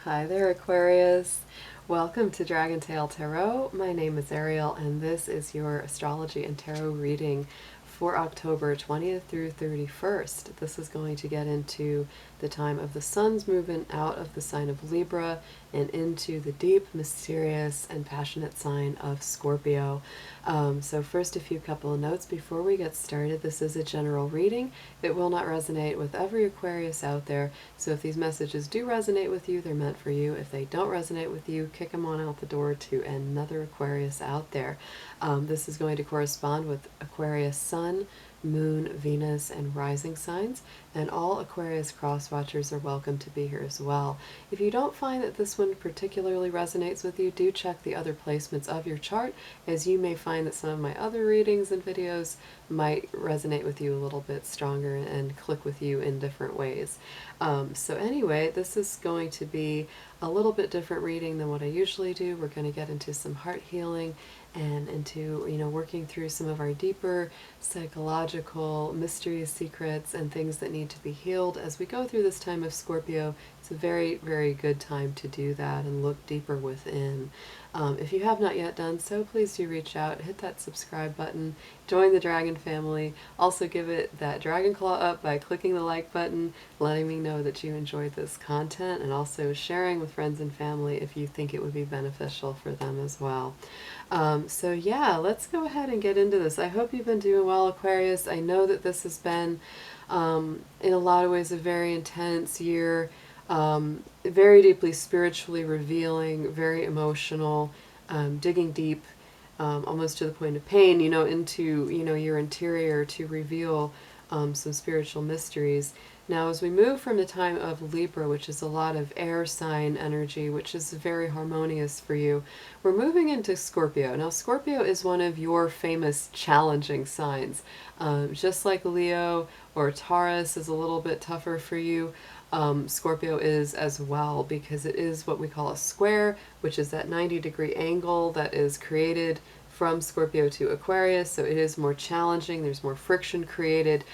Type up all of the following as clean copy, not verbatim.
Hi there, Aquarius. Welcome to Dragon Tail Tarot. My name is Ariel, and this is your astrology and tarot reading for October 20th through 31st. This is going to get into the time of the sun's movement out of the sign of Libra and into the deep, mysterious, and passionate sign of Scorpio. So first, a few couple of notes before we get started. This is a general reading. It will not resonate with every Aquarius out there, so if these messages do resonate with you, they're meant for you. If they don't resonate with you, kick them on out the door to another Aquarius out there. This is going to correspond with Aquarius Sun, Moon, Venus, and rising signs, and all Aquarius cross watchers are welcome to be here as well. If you don't find that this one particularly resonates with you, do check the other placements of your chart, as you may find that some of my other readings and videos might resonate with you a little bit stronger and click with you in different ways. So anyway, this is going to be a little bit different reading than what I usually do. We're going to get into some heart healing and into, working through some of our deeper psychological mysterious secrets and things that need to be healed as we go through this time of Scorpio. It's a very, very good time to do that and look deeper within. If you have not yet done so, please do reach out, hit that subscribe button, join the Dragon family. Also give it that dragon claw up by clicking the like button, letting me know that you enjoyed this content, and also sharing with friends and family if you think it would be beneficial for them as well. So yeah, let's go ahead and get into this. I hope you've been doing well, Aquarius. I know that this has been, in a lot of ways, a very intense year. Very deeply spiritually revealing, very emotional, digging deep, almost to the point of pain, into, your interior to reveal some spiritual mysteries. Now, as we move from the time of Libra, which is a lot of air sign energy, which is very harmonious for you, we're moving into Scorpio. Now, Scorpio is one of your famous challenging signs. Just like Leo or Taurus is a little bit tougher for you, Scorpio is as well, because it is what we call a square, which is that 90-degree angle that is created from Scorpio to Aquarius, so it is more challenging. There's more friction created,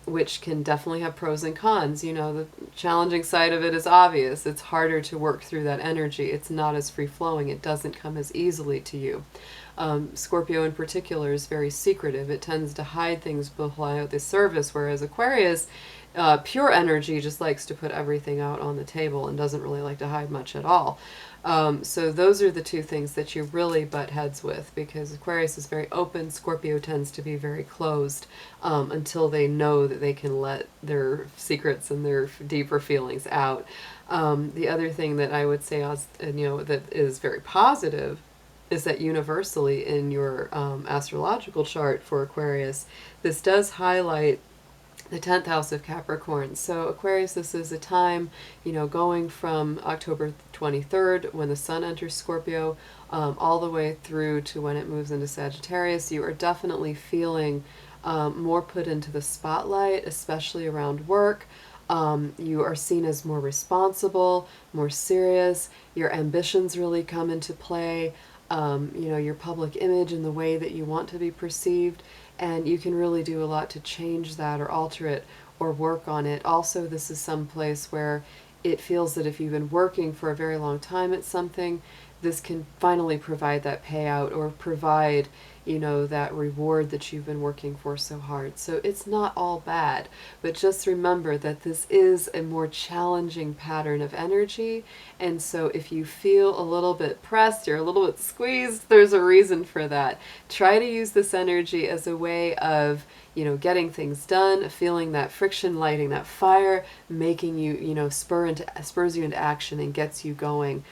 which can definitely have pros and cons. The challenging side of it is obvious. It's harder to work through that energy. It's not as free-flowing. It doesn't come as easily to you. Scorpio in particular is very secretive. It tends to hide things behind the surface, whereas Aquarius, pure energy, just likes to put everything out on the table and doesn't really like to hide much at all. So those are the two things that you really butt heads with, because Aquarius is very open. Scorpio tends to be very closed until they know that they can let their secrets and their deeper feelings out. The other thing that I would say, that is very positive is that universally in your astrological chart for Aquarius, this does highlight the 10th house of Capricorn. So Aquarius, this is a time, going from October 23rd, when the sun enters Scorpio, all the way through to when it moves into Sagittarius. You are definitely feeling more put into the spotlight, especially around work. You are seen as more responsible, more serious. Your ambitions really come into play. Your public image and the way that you want to be perceived, and you can really do a lot to change that or alter it or work on it. Also, this is some place where it feels that if you've been working for a very long time at something, this can finally provide that payout or provide, that reward that you've been working for so hard. So it's not all bad, but just remember that this is a more challenging pattern of energy. And so if you feel a little bit pressed, you're a little bit squeezed, there's a reason for that. Try to use this energy as a way of, getting things done, feeling that friction, lighting that fire, making you, spurs you into action and gets you going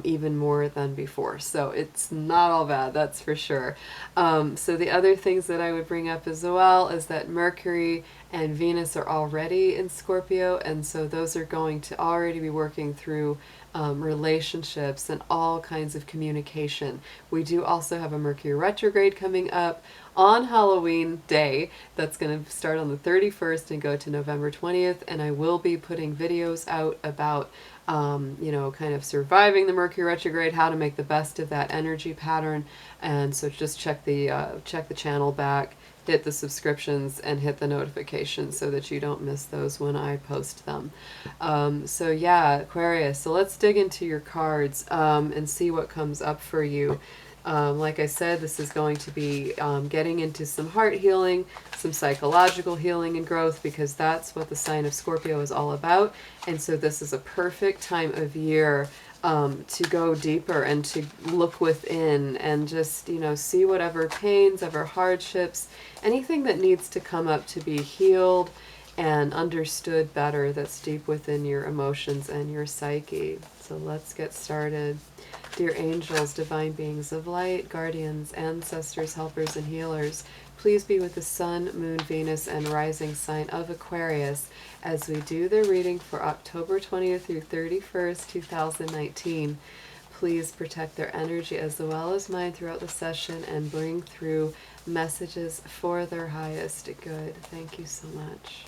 even more than before. So it's not all bad, that's for sure. So the other things that I would bring up as well is that Mercury and Venus are already in Scorpio, and so those are going to already be working through relationships and all kinds of communication. We do also have a Mercury retrograde coming up on Halloween Day. That's going to start on the 31st and go to November 20th, and I will be putting videos out about kind of surviving the Mercury retrograde, how to make the best of that energy pattern. And so just check the channel back hit the subscriptions and hit the notifications so that you don't miss those when I post them. So yeah, Aquarius, so let's dig into your cards and see what comes up for you. Like I said, this is going to be getting into some heart healing, some psychological healing and growth, because that's what the sign of Scorpio is all about. And so this is a perfect time of year to go deeper and to look within and just, you know, see whatever pains, ever hardships, anything that needs to come up to be healed and understood better that's deep within your emotions and your psyche. So let's get started. Dear angels, divine beings of light, guardians, ancestors, helpers, and healers, please be with the Sun, Moon, Venus, and rising sign of Aquarius as we do the reading for October 20th through 31st, 2019. Please protect their energy as well as mine throughout the session and bring through messages for their highest good. Thank you so much.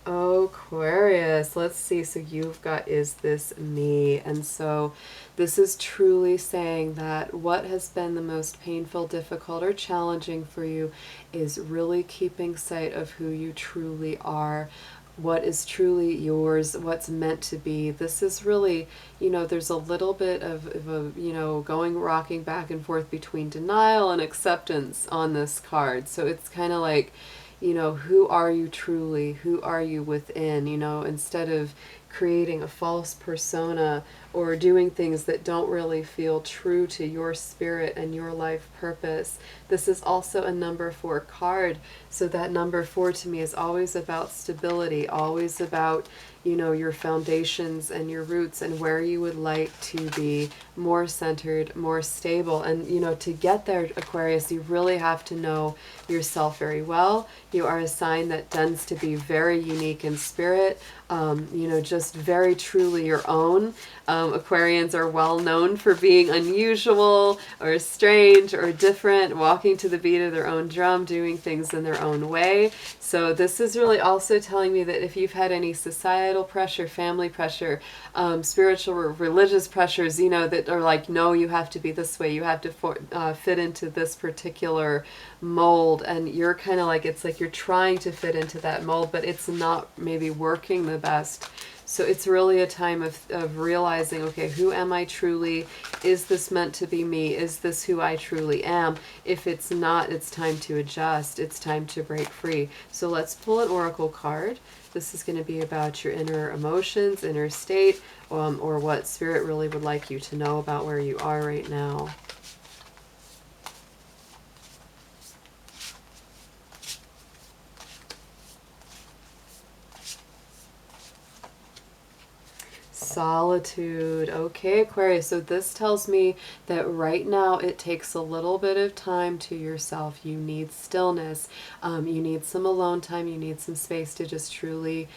Aquarius, let's see. So you've got, is this me? And so this is truly saying that what has been the most painful, difficult, or challenging for you is really keeping sight of who you truly are, what is truly yours, what's meant to be. This is really, you know, there's a little bit of a, you know, rocking back and forth between denial and acceptance on this card. So it's kind of like, you know, who are you truly? Who are you within? You know, instead of creating a false persona or doing things that don't really feel true to your spirit and your life purpose. This is also a number 4 card. So that number 4 to me is always about stability, always about, you know, your foundations and your roots and where you would like to be more centered, more stable. And, you know, to get there, Aquarius, you really have to know yourself very well. You are a sign that tends to be very unique in spirit, you know, just very truly your own. Aquarians are well known for being unusual or strange or different, walking to the beat of their own drum, doing things in their own way. So this is really also telling me that if you've had any societal pressure, family pressure, spiritual or religious pressures, you know, that are like, no, you have to be this way, you have to fit into this particular mold, and you're kind of like, it's like you're trying to fit into that mold, but it's not maybe working the best. So it's really a time of realizing, okay, who am I truly? Is this meant to be me? Is this who I truly am? If it's not, it's time to adjust. It's time to break free. So let's pull an oracle card. This is going to be about your inner emotions, inner state, or what spirit really would like you to know about where you are right now. Solitude. Okay, Aquarius. So this tells me that right now it takes a little bit of time to yourself. You need stillness. You need some alone time. You need some space to just truly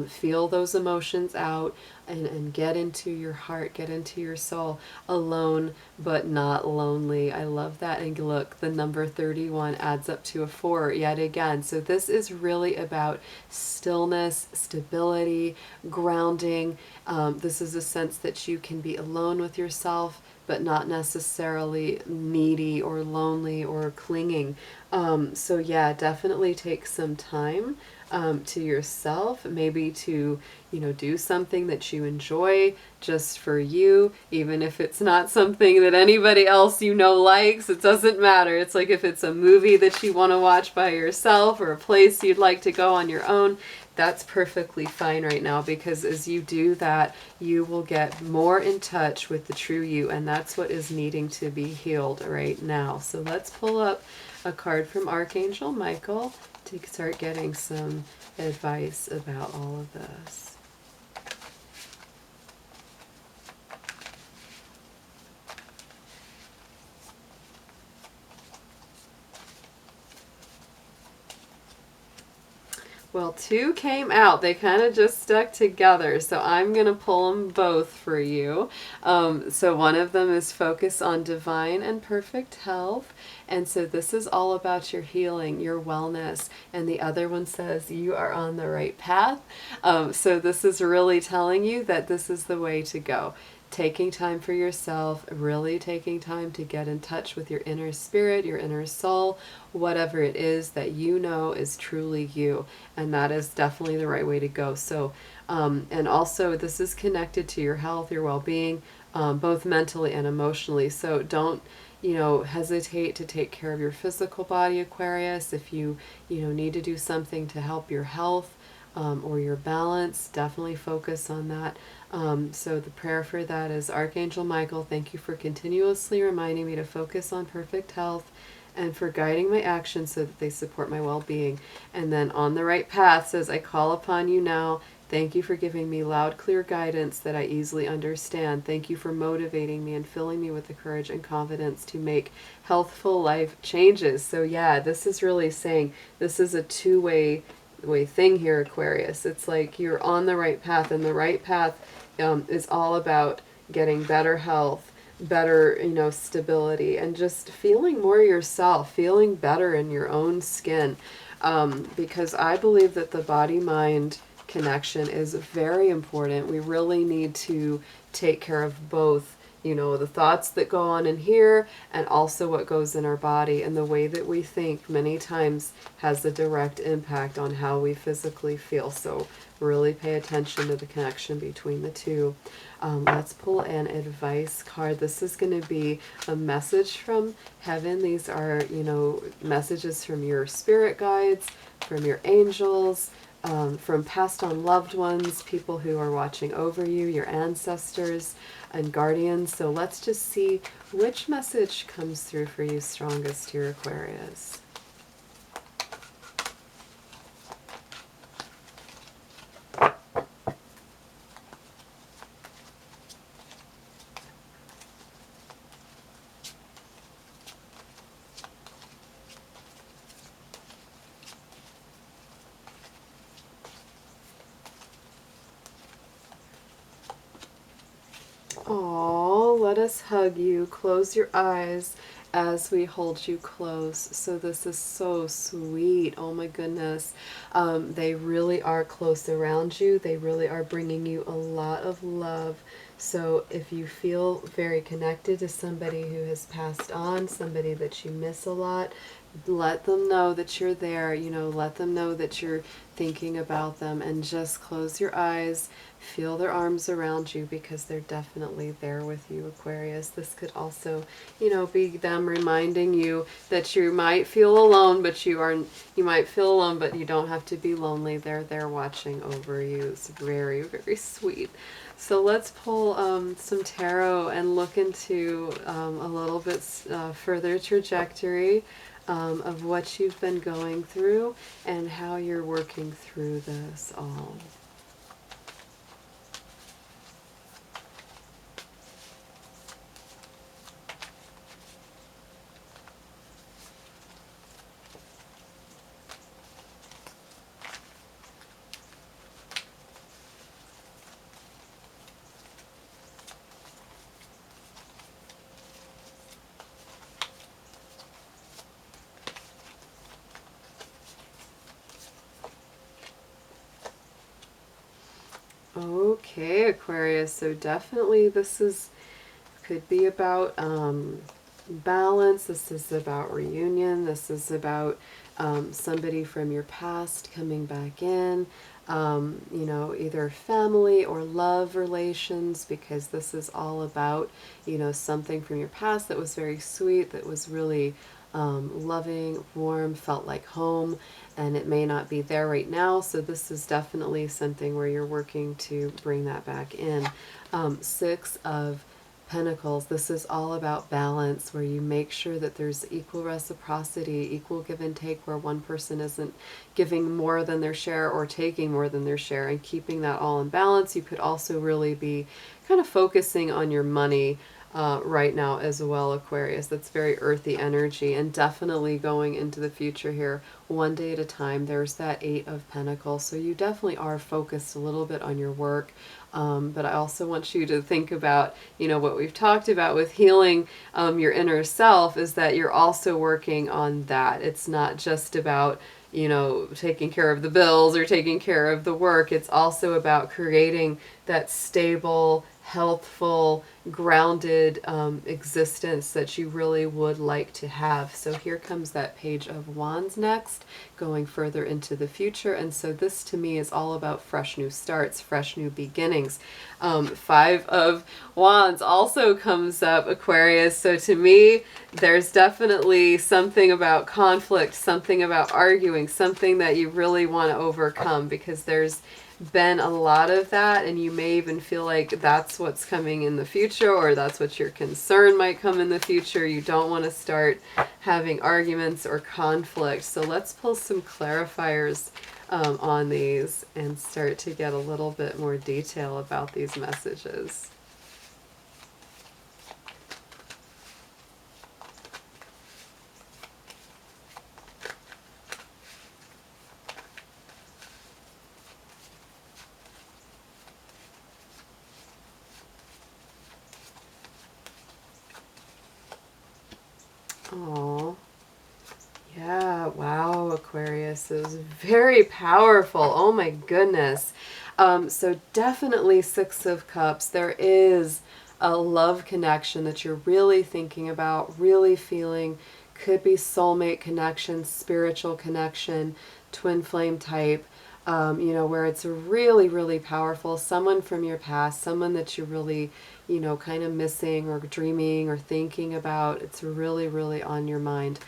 feel those emotions out and get into your heart, get into your soul, alone but not lonely. I love that. And look, the number 31 adds up to a 4 yet again. So this is really about stillness, stability, grounding. This is a sense that you can be alone with yourself, but not necessarily needy or lonely or clinging. So yeah, definitely take some time to yourself, maybe to, you know, do something that you enjoy just for you, even if it's not something that anybody else you know likes. It doesn't matter. It's like if it's a movie that you want to watch by yourself or a place you'd like to go on your own, that's perfectly fine right now, because as you do that, you will get more in touch with the true you, and that's what is needing to be healed right now. So let's pull up a card from Archangel Michael to start getting some advice about all of this. Well, two came out. They kind of just stuck together, so I'm going to pull them both for you. So one of them is focus on divine and perfect health. And so this is all about your healing, your wellness. And the other one says you are on the right path. So this is really telling you that this is the way to go. Taking time for yourself, really taking time to get in touch with your inner spirit, your inner soul, whatever it is that you know is truly you. And that is definitely the right way to go. So, and also this is connected to your health, your well-being, both mentally and emotionally. So don't, hesitate to take care of your physical body, Aquarius. If you need to do something to help your health, or your balance, definitely focus on that. So the prayer for that is, Archangel Michael, thank you for continuously reminding me to focus on perfect health and for guiding my actions so that they support my well-being. And then on the right path says, I call upon you now. Thank you for giving me loud, clear guidance that I easily understand. Thank you for motivating me and filling me with the courage and confidence to make healthful life changes. So yeah, this is really saying this is a two-way thing here, Aquarius. It's like you're on the right path, and the right path is all about getting better health, better, stability, and just feeling more yourself, feeling better in your own skin. Because I believe that the body-mind connection is very important. We really need to take care of both, the thoughts that go on in here and also what goes in our body. And the way that we think many times has a direct impact on how we physically feel. So really pay attention to the connection between the two. Let's pull an advice card. This is going to be a message from heaven. These are, messages from your spirit guides, from your angels, from passed on loved ones, people who are watching over you, your ancestors and guardians. So let's just see which message comes through for you strongest here, Aquarius. Oh, let us hug you. Close your eyes as we hold you close. So this is so sweet. Oh my goodness. They really are close around you. They really are bringing you a lot of love. So if you feel very connected to somebody who has passed on, somebody that you miss a lot, let them know that you're there, let them know that you're thinking about them, and just close your eyes, feel their arms around you, because they're definitely there with you, Aquarius. This could also, be them reminding you that you might feel alone, but you might feel alone, but you don't have to be lonely. They're there watching over you. It's very, very sweet. So let's pull some tarot and look into a little bit further trajectory of what you've been going through and how you're working through this all. Okay, Aquarius, so definitely could be about balance. This is about reunion. This is about somebody from your past coming back in, either family or love relations, because this is all about, something from your past that was very sweet, that was really loving, warm, felt like home, and it may not be there right now. So this is definitely something where you're working to bring that back in. Six of Pentacles, this is all about balance, where you make sure that there's equal reciprocity, equal give and take, where one person isn't giving more than their share or taking more than their share, and keeping that all in balance. You could also really be kind of focusing on your money, right now as well, Aquarius. That's very earthy energy, and definitely going into the future here, one day at a time. There's that Eight of Pentacles, so you definitely are focused a little bit on your work. But I also want you to think about, what we've talked about with healing your inner self, is that you're also working on that. It's not just about, taking care of the bills or taking care of the work. It's also about creating that stable, healthful, grounded existence that you really would like to have. So here comes that Page of Wands next, going further into the future. And so this to me is all about fresh new starts, fresh new beginnings. Five of Wands also comes up, Aquarius. So to me, there's definitely something about conflict, something about arguing, something that you really want to overcome, because there's been a lot of that, and you may even feel like that's what's coming in the future, or that's what your concern might come in the future. You don't want to start having arguments or conflict. So let's pull some clarifiers on these and start to get a little bit more detail about these messages. Oh, yeah, wow, Aquarius is very powerful. Oh my goodness. So definitely Six of Cups. There is a love connection that you're really thinking about, really feeling. Could be soulmate connection, spiritual connection, twin flame type. Where it's really, really powerful. Someone from your past, someone that you're really, kind of missing or dreaming or thinking about. It's really, really on your mind.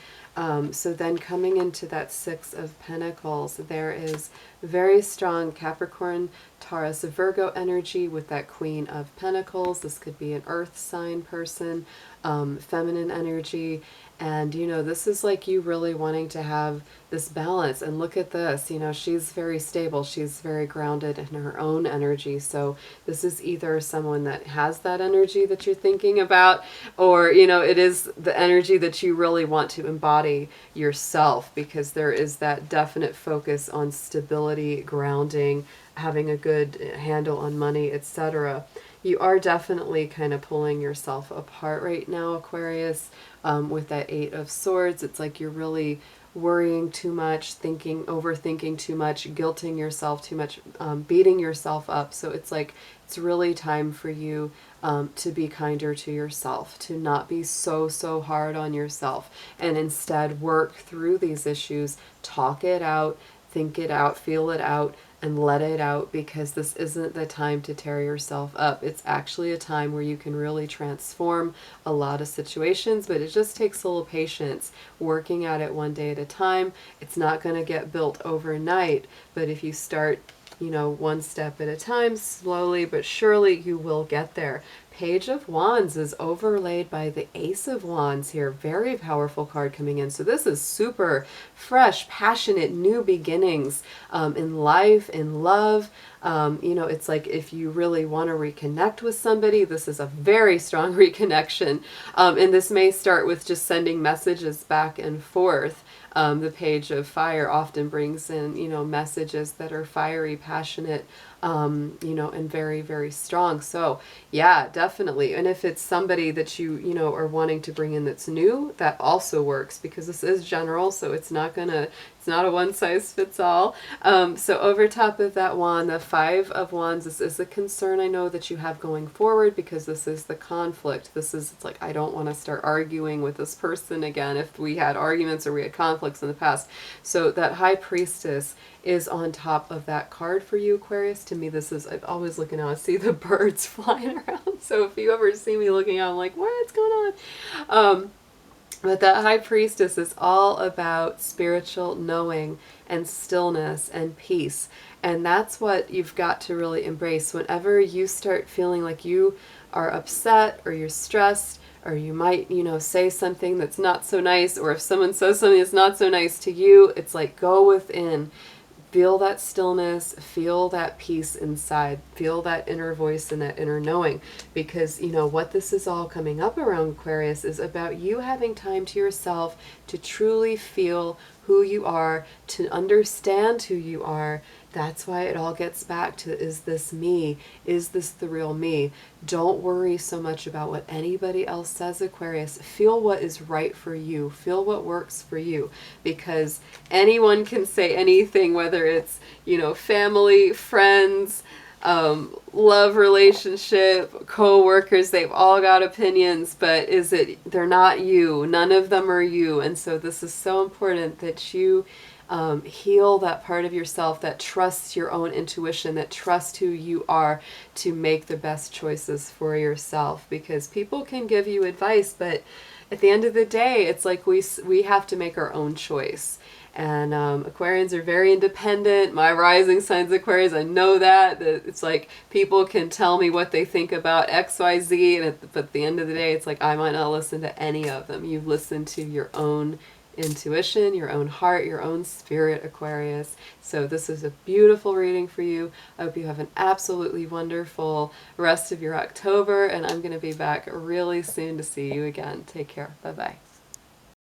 So then coming into that Six of Pentacles, there is very strong Capricorn, Taurus, Virgo energy with that Queen of Pentacles. This could be an earth sign person, feminine energy. And, this is like you really wanting to have this balance. And look at this, she's very stable. She's very grounded in her own energy. So this is either someone that has that energy that you're thinking about, or, it is the energy that you really want to embody yourself, because there is that definite focus on stability, grounding, having a good handle on money, etc. You are definitely kind of pulling yourself apart right now, Aquarius, with that Eight of Swords. It's like you're really worrying too much, overthinking too much, guilting yourself too much, beating yourself up. So it's like it's really time for you to be kinder to yourself, to not be so hard on yourself, and instead work through these issues, talk it out, think it out, feel it out, and let it out, because this isn't the time to tear yourself up. It's actually a time where you can really transform a lot of situations, but it just takes a little patience, working at it one day at a time. It's not going to get built overnight, but if you start, one step at a time, slowly but surely, you will get there. Page of Wands is overlaid by the Ace of Wands here. Very powerful card coming in. So this is super fresh, passionate, new beginnings in life, in love. It's like if you really want to reconnect with somebody, this is a very strong reconnection. And this may start with just sending messages back and forth. The Page of Fire often brings in, messages that are fiery, passionate, and very, very strong. So yeah, definitely. And if it's somebody that you are wanting to bring in that's new, that also works, because this is general. So it's not a one size fits all. So over top of that wand, the Five of Wands, this is the concern I know that you have going forward, because this is the conflict. It's like, I don't want to start arguing with this person again if we had arguments or we had conflicts in the past. So that High Priestess is on top of that card for you, Aquarius. To me, I'm always looking out, I see the birds flying around. So if you ever see me looking out, I'm like, what's going on? But that High Priestess is all about spiritual knowing and stillness and peace. And that's what you've got to really embrace. Whenever you start feeling like you are upset or you're stressed, or you might, say something that's not so nice, or if someone says something that's not so nice to you, it's like, go within. Feel that stillness, feel that peace inside, feel that inner voice and that inner knowing, because you know what this is all coming up around, Aquarius, is about you having time to yourself to truly feel who you are, to understand who you are. That's why it all gets back to, is this me? Is this the real me? Don't worry so much about what anybody else says, Aquarius. Feel what is right for you. Feel what works for you, because anyone can say anything, whether it's, you know, family, friends, love relationship, co-workers, they've all got opinions, but they're not you. None of them are you. And so this is so important that you heal that part of yourself that trusts your own intuition, that trusts who you are to make the best choices for yourself, because people can give you advice, but at the end of the day, it's like we have to make our own choice. And Aquarians are very independent. My rising sign's Aquarius. I know that it's like people can tell me what they think about XYZ, but at the end of the day, it's like I might not listen to any of them. You've listened to your own intuition, your own heart, your own spirit, Aquarius. So this is a beautiful reading for you. I hope you have an absolutely wonderful rest of your October, and I'm going to be back really soon to see you again. Take care. Bye-bye.